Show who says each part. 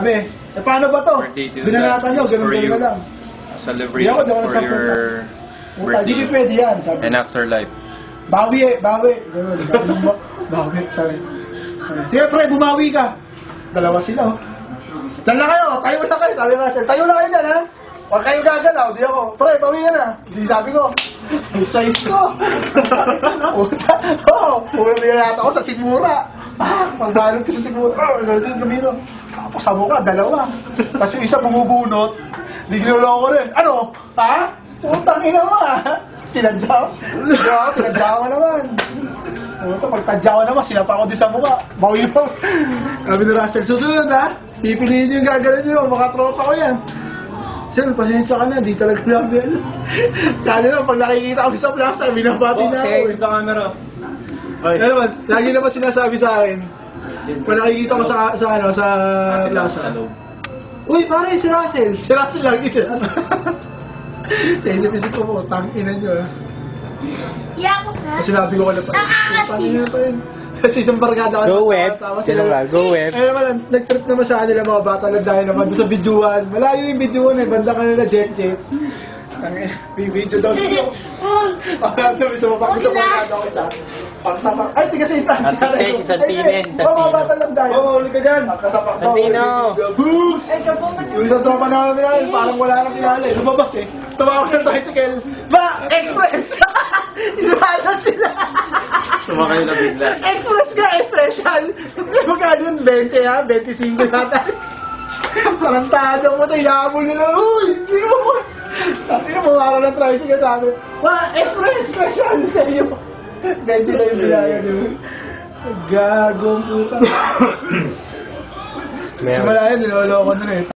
Speaker 1: Sabi, paano ba to? Binanatan nyo, ganun-ganun na lang.
Speaker 2: Celebrate for your
Speaker 1: Hindi ko pwede yan, sabi.
Speaker 2: and afterlife.
Speaker 1: Bawi. Ganun, bawi, sabi. Sige pre, bumawi ka. Dalawa sila, oh. Diyan na kayo, tayo na kayo, sabi nga sila. Tayo na kayo dyan, ha? Huwag kayo gagalaw, di ako. Pre, bawi ka na. Hindi sabi ko, may size ko. Puro nilata ko sa Sigmura. Magbalot ko sa Sigmura. Gamino. Tapos sa mukha, dalawa. Tapos yung isa bumubunot, di ginulaw ko rin. Ano? Ha? Utang ina mo, ha? Tinadyaw? Tinadyaw ka naman. Pagtadyaw ka naman, sinapa ko din sa mukha. Bawi mo. Sabi ni Russell, susunod ha? Pipiliin nyo yung gagawin nyo, mga tropa ko yan. Sir, pasensya ka na, di talaga namin. Kaya pag nakikita kami sa plaza, binabati na ako.
Speaker 2: Sige, sa camera.
Speaker 1: Ano naman, lagi naman sinasabi sa akin, pag nakikita ko sa plaza. Uy, pare, si Russell. Si Russell lagi sila. Sa isip-isip ko po, tangkinan nyo ha.
Speaker 3: Yakot ha?
Speaker 1: Sinabi ko ka na pa. Tangkinan pa yun. Kasi isang barkada ka.
Speaker 4: Go web. Sila ba? Go web.
Speaker 1: Eh naman, nag-trip naman sa kanila mga bata na dahil naman doon sa videoan. Malayo yung videoan eh, banda ka nila jet. May video daw sila. Pagkata, may sumapak dito barkada ko isa. Pagsapak. Ay, tiga sa Francis. Mga bata lang dahil. Oo, ulit ka dyan. Pagkasapak daw.
Speaker 4: Santino.
Speaker 1: Boogs! Yung isang tropa namin na parang wala nang kilala eh. Lumabas eh. Tumawag ng tricycle. Ba! Express! Inuhalan sila.
Speaker 2: Sumakay na bigla.
Speaker 1: Express ka, special! Magkano yun? 20 ha? 25 yata. Tarantado mo ito, hinabol nila. Uy! Hindi mo! Sabi na, mawara ng tricycle sabi. Express! Special! Sa iyo. 20 na yung bilaya nyo. Gagong puta. Simula yun, niloloko na eh.